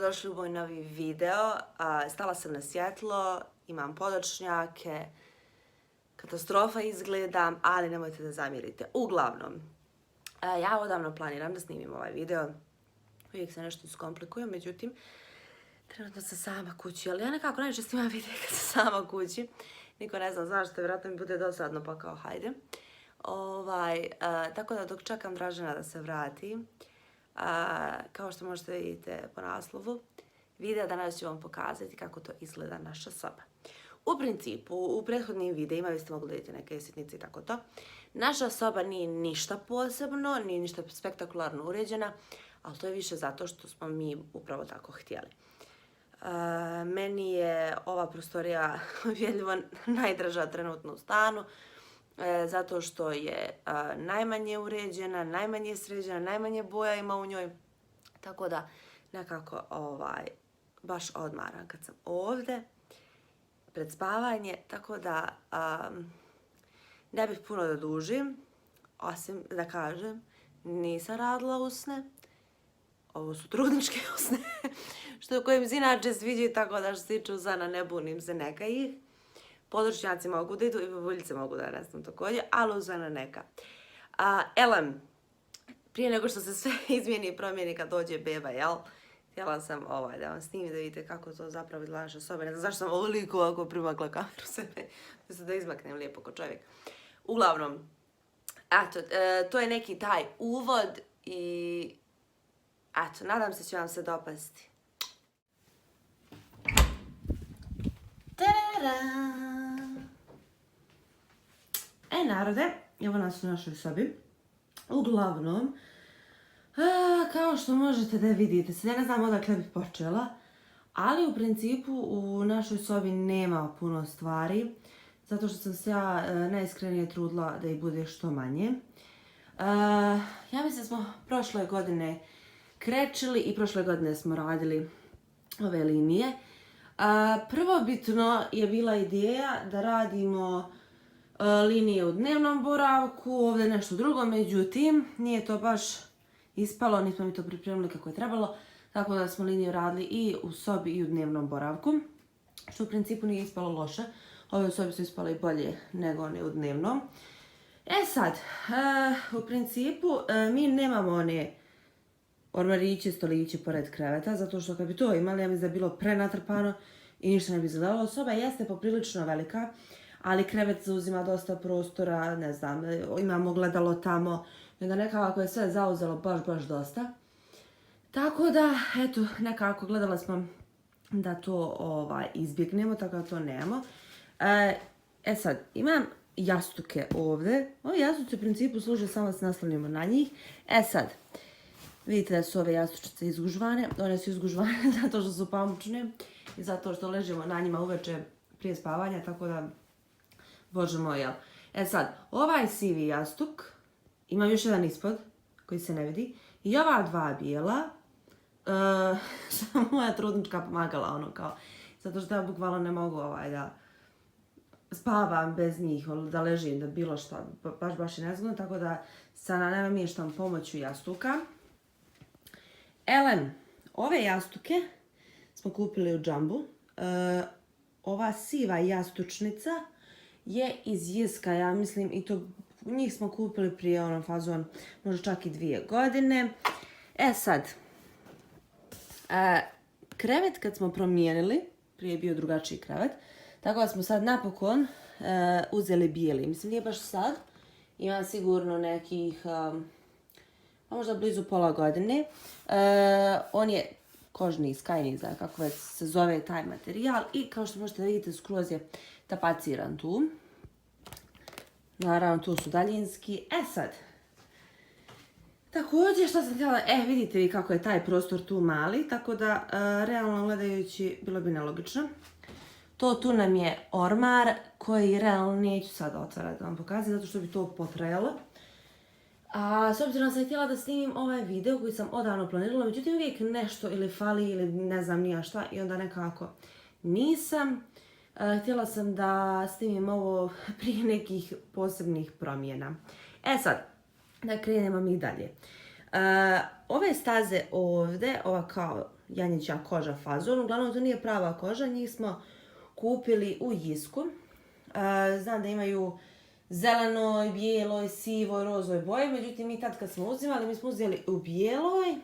dobrodošli u moj novi video. Stala sam na svjetlo, imam podočnjake, katastrofa izgledam, ali nemojte da zamjerite. Uglavnom, ja odavno planiram da snimim ovaj video. Uvijek se nešto iskomplikujem, međutim, trenutno sam sama kući, ali ja nekako najviše snimam video kad sam sama kući. Niko ne zna zašto, vjerojatno mi bude dosadno, pa kao hajde. Tako da dok čekam Dražena da se vrati, kao što možete vidjeti po naslovu videa, danas ću vam pokazati kako to izgleda naša soba. U principu, u prethodnim videima vi ste mogli vidjeti neke sitnice i tako to. Naša soba nije ništa posebno, nije ništa spektakularno uređena, ali to je više zato što smo mi upravo tako htjeli. Meni je ova prostorija uvjerljivo najdraža trenutno u stanu, zato što je najmanje uređena, najmanje sređena, najmanje boja ima u njoj. Tako da nekako baš odmaram kad sam ovdje pred spavanje, tako da ne bih puno da dužim, osim da kažem nisam radila usne. Ovo su trudničke usne, koje se inače sviđaju, tako da što se tiče usana ne bunim se, neka ih. Podočnjaci mogu da idu i babuljice mogu da nestam također, ali uzvana neka. Elem, prije nego što se sve izmijeni i promijeni kad dođe beba, jel? Htjela sam da vam snimim da vidite kako to zapravo izgleda naša soba. Ne znam zašto sam ovoliko ovako primakla kameru sebe, da izmaknem lijepo ko čovjek. Uglavnom, eto, to je neki taj uvod i eto, nadam se će vam se dopasti. Narode, evo nas u našoj sobi. Uglavnom, kao što možete da vidite, sad ja ne znam odakle bih počela, ali u principu u našoj sobi nema puno stvari, zato što sam se ja najiskrenije trudila da ih bude što manje. Ja mislim da smo prošle godine krečili i prošle godine smo radili ove linije. Prvobitno je bila ideja da radimo linije u dnevnom boravku, ovdje nešto drugo, međutim nije to baš ispalo, nismo mi to pripremili kako je trebalo, tako da smo liniju radili i u sobi i u dnevnom boravku, što u principu nije ispalo loše. Ove u sobi su ispale i bolje nego one u dnevnom. Sad, u principu mi nemamo one ormariće, stoliće pored kreveta, zato što kad bi to imali, ja mislim da je bilo prenatrpano i ništa ne bi izgledalo. Soba jeste poprilično velika, ali krevet zauzima dosta prostora, ne znam, imamo gledalo tamo, i onda nekako je sve zauzelo baš dosta. Tako da, eto, nekako gledala smo da to izbjegnemo, tako da to nemamo. Sad, imam jastuke ovdje. Ovi jastuci u principu služe samo da se naslanjamo na njih. Sad, vidite da su ove jastučice izgužvane. One su izgužvane zato što su pamučne i zato što ležimo na njima uveče prije spavanja, tako da, bože moj, jel? Sad, ovaj sivi jastuk, imam još jedan ispod koji se ne vidi, i ova dva bijela, moja trudnička pomagala, ono kao, zato što ja bukvalno ne mogu da spavam bez njih, da ležim, da bilo što, baš je nezgodno, tako da sad namještam pomoću jastuka. Elem, ove jastuke smo kupili u Džambu. Ova siva jastučnica je iz Jiska, ja mislim, i to njih smo kupili prije fazon, možda čak i 2 godine. Sad, krevet kad smo promijenili, prije je bio drugačiji krevet, tako da smo sad napokon uzeli bijeli. Mislim, nije baš sad, ima sigurno nekih, možda blizu pola godine. On je kožni, skajniza, kako već se zove taj materijal, i kao što možete vidjeti, skroz je tapaciran tu. Naravno, tu su daljinski. Sad, također što sam htjela, vidite vi kako je taj prostor tu mali, tako da, realno gledajući, bilo bi nelogično. To tu nam je ormar koji realno neću sada otvarati da vam pokazati, zato što bi to potrajalo. S obzirom sam htjela da snimim ovaj video koji sam odavno planirala, međutim uvijek nešto ili fali ili ne znam nija šta i onda nekako nisam. Htjela sam da snimim ovo prije nekih posebnih promjena. Sad, da krenemo mi dalje. Ove staze ovdje, ova kao janjića koža fazon. Uglavnom to nije prava koža, njih smo kupili u Jisku. Znam da imaju zelenoj, bijeloj, sivoj, rozoj boji, međutim mi tad kad smo uzimali, mi smo uzeli u bijeloj.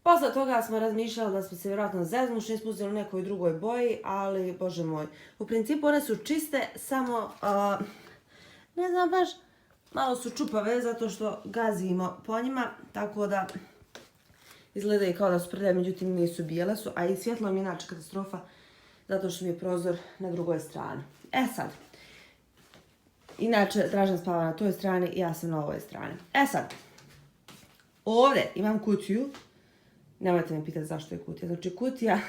Posle toga smo razmišljali da smo se vjerojatno zeznušli, smo uzeli u nekoj drugoj boji, ali bože moj. U principu one su čiste, samo, ne znam baš, malo su čupave zato što gazimo po njima, tako da izgledaju kao da su prljave, međutim nisu, bijele su, a i svjetlo mi je inače katastrofa zato što mi je prozor na drugoj strani. E sad, inače Dražan spava na toj strani i ja sam na ovoj strani. E sad, ovdje imam kutiju, nemojte me pitati zašto je kutija, znači kutija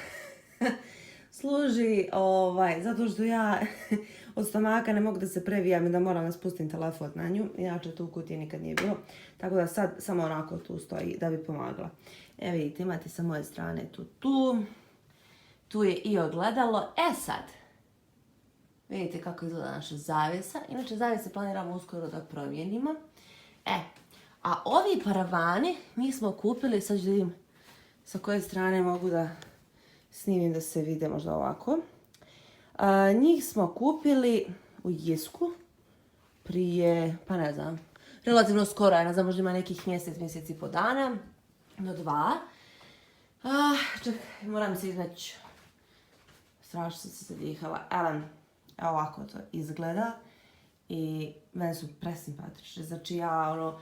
služi zato što ja od stomaka ne mogu da se previjam i da moram da spustim telefon na nju, inače tu kutije nikad nije bilo, tako da sad samo onako tu stoji da bi pomagala. Evo vidite, imate sa moje strane tu je i ogledalo. E sad, vidite kako izgleda naša zavjesa, inače zavjese planiramo uskoro da promijenimo. A ovi paravani mi smo kupili, sad ću da vidim sa koje strane mogu da snimim da se vide možda ovako. Njih smo kupili u Jisku prije, pa ne znam, relativno skoro, ja ne znam, možda ima nekih mjesec i po dana, do 2. Čekaj, moram se iznaći, strašno sam se zadihala. Evo ovako to izgleda i mene su presimpatične. Znači ja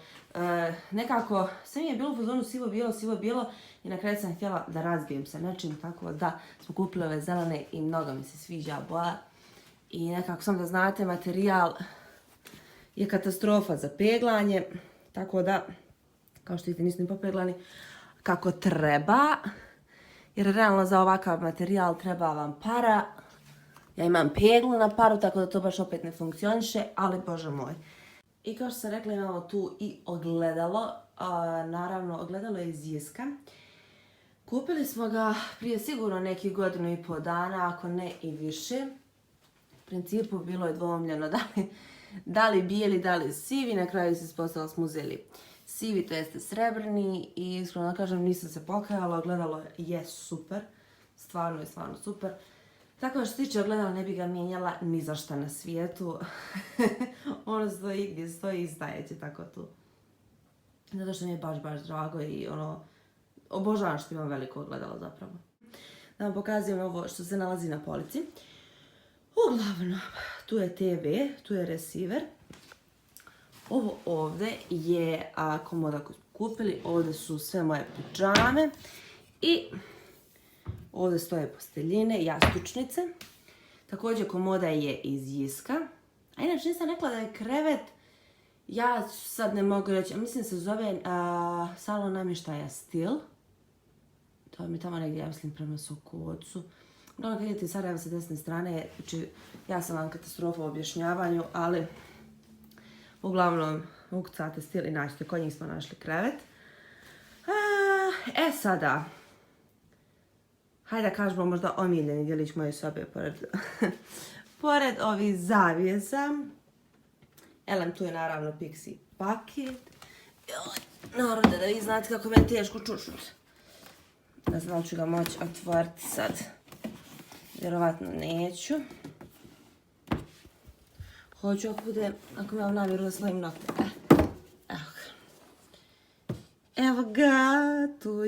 nekako, sve mi je bilo u fazonu sivo bijelo i na kraju sam htjela da razbijem se nečim, tako da smo kupili ove zelene i mnogo mi se sviđa boja. I nekako sam da znate, materijal je katastrofa za peglanje, tako da, kao što vidite, nisu ni popeglani kako treba, jer realno za ovakav materijal treba vam para. Ja imam peglu na paru, tako da to baš opet ne funkcioniše, ali bože moj. I kao što sam rekla, imamo tu i ogledalo. Naravno, ogledalo je iz Jiska. Kupili smo ga prije sigurno nekih 1,5 dana, ako ne i više. U principu bilo je dvomljeno da li bijeli, da li sivi. Na kraju se ispostavilo smo uzeli sivi, to jeste srebrni. I iskreno da kažem, nisam se pokajala, ogledalo je super. Stvarno je super. Tako da što se tiče ogledala, ne bi ga mijenjala ni za šta na svijetu. Ono stoji gdje stoji i stajeće tako tu. Zato što mi je baš drago i obožavam što imam veliko ogledalo zapravo. Da vam pokazujem ovo što se nalazi na polici. Uglavnom, tu je TV, tu je receiver. Ovo ovdje je komoda koju smo kupili. Ovdje su sve moje pidžame. I ovdje stoje posteljine, jastučnice. Također komoda je iz Jiska. A inače nisam rekla da je krevet, ja sad ne mogu reći, mislim se zove salon namještaja Stil. To mi tamo negdje, ja mislim, prema Sokocu. Uglavnom kad idete iz Sarajeva sa desne strane, znači ja sam vam katastrofa u objašnjavanju, ali uglavnom ukucate Stil i naćete, kod njih smo našli krevet. Sada, hajde da kažemo možda omiljeni djelić moje sobe pored ovih zavjesa. Tu je naravno Pixi paket. Narode, da vi znate kako me je teško čušnut. Ne znam da li ću ga moći otvoriti sad. Vjerovatno neću. Hoću ako imam namjeru da slavim nokte. Evo ga, tu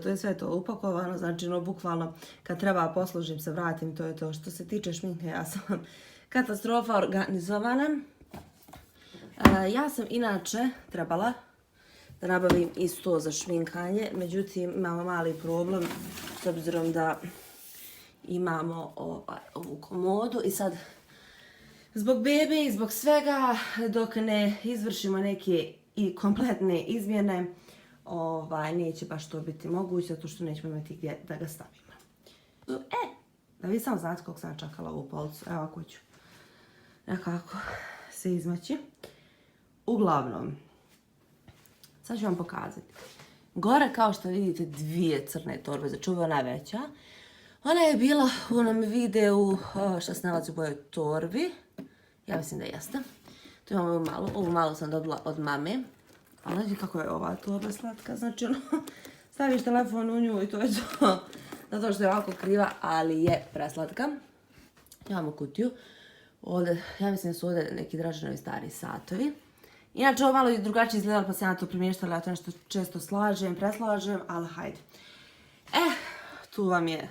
je sve to upakovano, znači bukvalno kad treba poslužim se, vratim, to je to. Što se tiče šminke, ja sam katastrofa organizovana. Ja sam inače trebala da nabavim isto za šminkanje, međutim imamo mali problem s obzirom da imamo ovu komodu i sad zbog bebe i zbog svega dok ne izvršimo neke i kompletne izmjene neće baš to biti moguće zato što nećemo imati gdje da ga stavimo. Da vi samo znate koliko sam čakala ovu policu, evo ako ću nekako se izmaći. Uglavnom, sad ću vam pokazati. Gore, kao što vidite, 2 crne torbe, znači ovo je najveća. Ona je bila u onom videu što se nalazi u bojoj torbi. Ja mislim da jeste. Tu imamo ovu malu sam dobila od mame. Ali znači kako je ova torba slatka, znači Staviš telefon u nju i to je to. Zato što je ovako kriva, ali je preslatka. Imamo kutiju. Ovdje, ja mislim da su ovdje neki Draženovi stari satovi. Inače, ovo malo je drugačije izgledalo, pa sam ja to primještala, ja to nešto često slažem, preslažem, ali hajde. Tu vam je,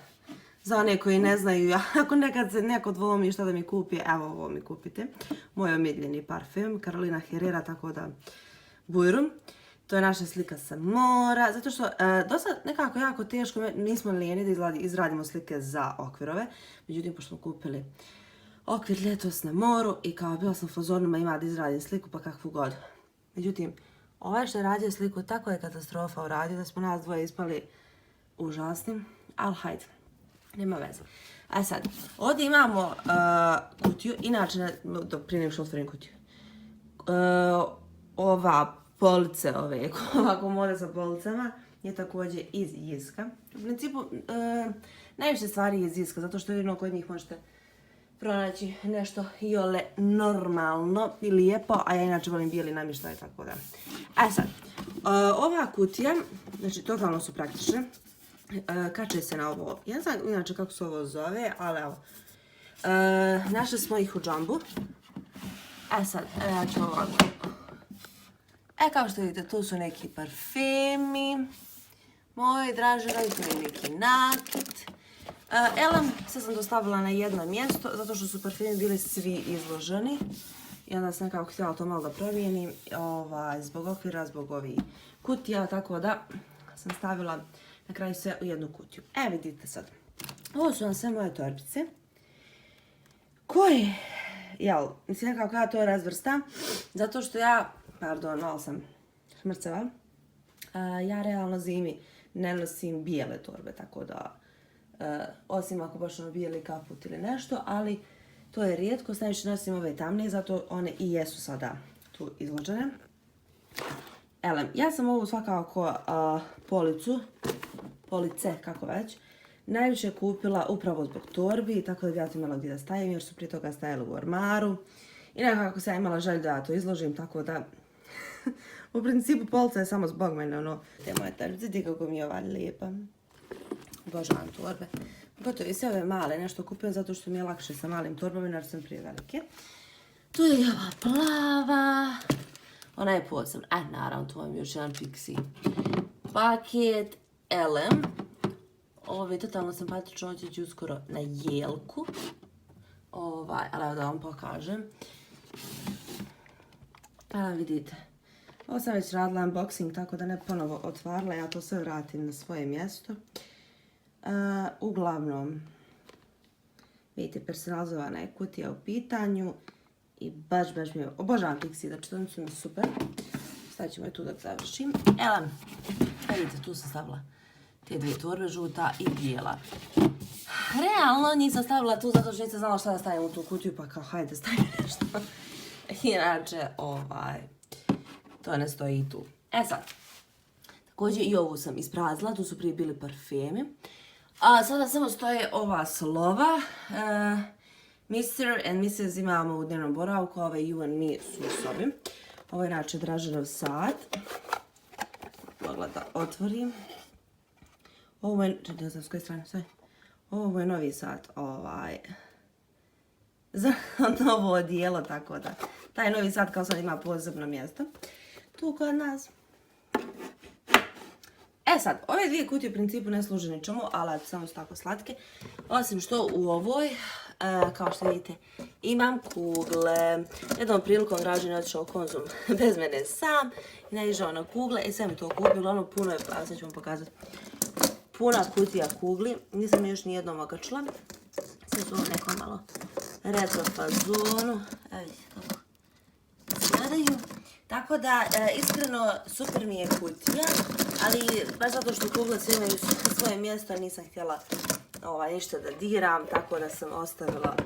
za one koji ne znaju, ako nekad se neko dvomi šta da mi kupi, evo ovo mi kupite. Moj omiljeni parfem, Carolina Herrera, tako da bujrum. To je naša slika sa mora, zato što dosta nekako jako teško, nismo lijeni da izradimo slike za okvirove. Međutim, pošto smo kupili okvir ljetos na moru i kao bila sam u fazonima ima da izradim sliku pa kakvu god. Međutim, ovaj što je radio sliku tako je katastrofa uradio da smo nas dvoje ispali užasni, ali hajde, nema veze. A sad, ovdje imamo kutiju, inače, prije nego što otvorim kutiju, ova police, ova komoda sa policama je također iz Jiska. U principu, najviše stvari je iz Jiska, zato što jedino kod njih možete pronaći nešto iole normalno i lijepo, a ja inače volim bijeli namještaj, tako da. A sad, ova kutija, znači totalno su praktične, kače se na ovo, ja znam inače kako se ovo zove, ali evo, našli smo ih u Džambu. A sad, ja ću ovako. Kao što vidite, tu su neki parfemi, moji Draženovi, tu je neki nakit. Elem, sad sam dostavila na jedno mjesto, zato što su parfemi bili svi izloženi. I onda sam nekako htjela to malo da promijenim, zbog okvira, zbog ovih kutija, tako da sam stavila na kraju sve u jednu kutiju. Vidite sad, ovo su vam sve moje torbice, koje, mislim nekako ja to razvrstam, zato što ja, pardon, malo sam šmrceva, ja realno zimi ne nosim bijele torbe, tako da, osim ako baš ono bijeli kaput ili nešto, ali to je rijetko, najviše nosim ove tamne, zato one i jesu sada tu izložene. Ja sam ovu svakako police, kako već, najviše kupila upravo zbog torbi, tako da bi ja to imala gdje da stavim, jer su prije toga stajale u ormaru. I nekako sam imala želju da ja to izložim, tako da u principu polica je samo zbog mene, te moje torbice, ti kako mi je ova lijepa. Obožavam torbe. Gotovo i sve ove male nešto kupujem zato što mi je lakše sa malim torbama, jer sam prije velike. Tu je i ova plava. Ona je posebna. Naravno, tu vam je još jedan Pixi paket. Elem. Ovo je totalno simpatično, oći ću uskoro na jelku. Ali evo da vam pokažem. Vidite. Ovo sam već radila unboxing, tako da ne ponovo otvarila. Ja to sve vratim na svoje mjesto. Uglavnom, vidite, personalizovana je kutija u pitanju i baš mi je, obožavam Pixi, znači to su mi super. Stavit ćemo je tu da završim. Vidite, tu sam stavila te dvije torbe, žuta i bijela. Realno nisam stavila tu zato što nisam znala šta da stavim u tu kutiju, pa kao hajde stavim nešto. Inače, to ne stoji tu. Sad, također i ovu sam ispraznila, tu su prije bili parfemi. A sada samo stoje ova slova. Mr. and Mrs. imamo u dnevnom boravku, you and me su u sobi. Ovo je inače Draženov sat. Mogla da otvorim. Ovo je, ne znam s koje strane, sve. Ovo je novi sat, za novo odijelo, tako da. Taj novi sat kao sad ima posebno mjesto. Tu kod nas. Sad, ove dvije kutije u principu ne služe ničemu, ali samo su tako slatke. Osim što u ovoj, kao što vidite, imam kugle. Jednom prilikom Dražen je otišao u Konzum bez mene sam i naišao na kugle i sve mi to kupilo. Ono puno je, sad ću vam pokazati, puna kutija kugli. Nisam još nijednom okačila. Sve su neko malo retro fazonu. Vidite kako izgledaju. Tako da, iskreno, super mi je kutija, ali baš zato što kugle sve imaju svoje mjesto, nisam htjela ništa da diram, tako da sam ostavila,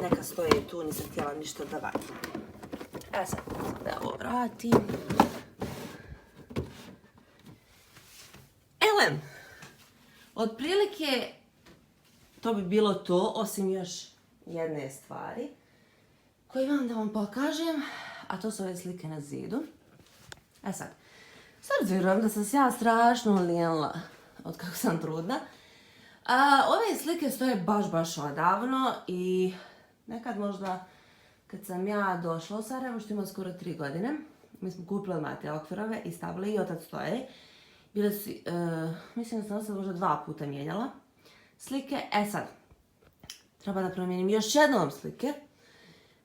neka stoje tu, nisam htjela ništa da vadim. Sad, da ovo vratim. Otprilike, to bi bilo to, osim još jedne stvari koje imam da vam pokažem. A to su ove slike na zidu. Sad, S obzirom da sam se ja strašno lijenila od kako sam trudna, ove slike stoje baš odavno i nekad možda kad sam ja došla u Sarajevo, što ima skoro 3 godine, mi smo kupili odmah te okvirove i stavili i otad stoje. Bile su, mislim da sam se možda 2 puta mijenjala slike. Sad, treba da promijenim još jednom slike.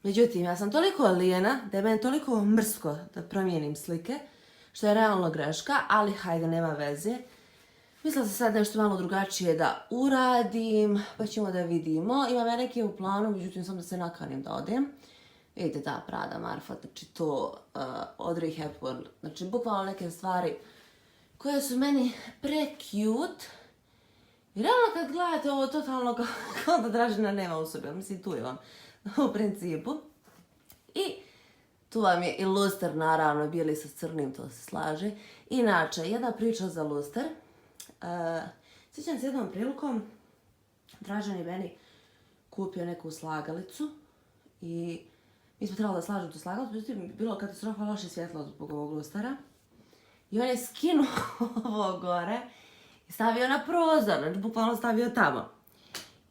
Međutim, ja sam toliko lijena da je meni toliko mrsko da promijenim slike, što je realno greška, ali hajde, nema veze. Mislila sam sad nešto malo drugačije da uradim, pa ćemo da vidimo. Imam ja neke u planu, međutim sam da se nakanim da odem. Vidite ta Prada Marfa, znači to Audrey Hepburn, znači bukvalno neke stvari koje su meni pre-cute. I realno kad gledate ovo totalno kao da Dražena nema u sebi, mislim tu je on u principu. I tu vam je i luster, naravno, bijeli sa crnim, to se slaže. Inače, jedna priča za luster. Sjećam se jednom prilikom, Dražen je meni kupio neku slagalicu i mi smo trebali da slažemo tu slagalicu, međutim bilo katastrofa loše svjetlo zbog ovog lustera. I on je skinuo ovo gore i stavio na prozor, znači bukvalno stavio tamo.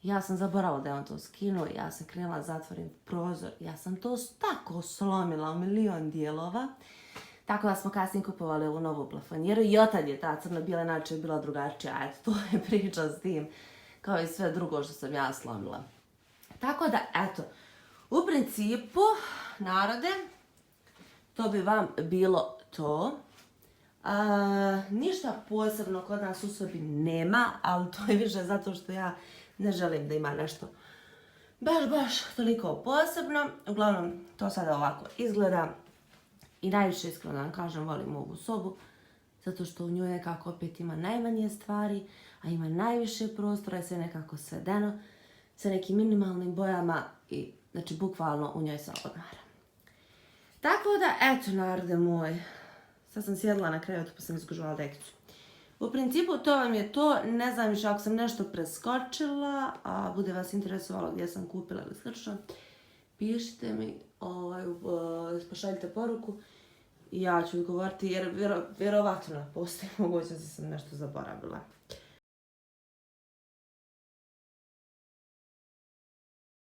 Ja sam zaboravila da je on to skinuo, ja sam krenula zatvorim prozor, ja sam to tako slomila u milion dijelova. Tako da smo kasnije kupovali ovu novu plafonjeru i otad je ta crno-bijela inače bila drugačija, eto to je priča s tim, kao i sve drugo što sam ja slomila. Tako da, eto, u principu, narode, to bi vam bilo to. Ništa posebno kod nas u sobi nema, ali to je više zato što ja ne želim da ima nešto baš toliko posebno. Uglavnom, to sada ovako izgleda. I najviše, iskreno da vam kažem, volim ovu sobu, zato što u njoj nekako opet ima najmanje stvari, a ima najviše prostora i sve nekako svedeno, sa nekim minimalnim bojama i, znači, bukvalno u njoj se odmara. Tako da, eto, narode moj, sad sam sjedla na krevetu pa sam iskužila dekicu. U principu, to vam je to, ne znam više ako sam nešto preskočila, a bude vas interesovalo gdje sam kupila ili slično, pišite mi, pošaljite poruku i ja ću odgovoriti jer vjerovatno postoji mogućnost da sam nešto zaboravila.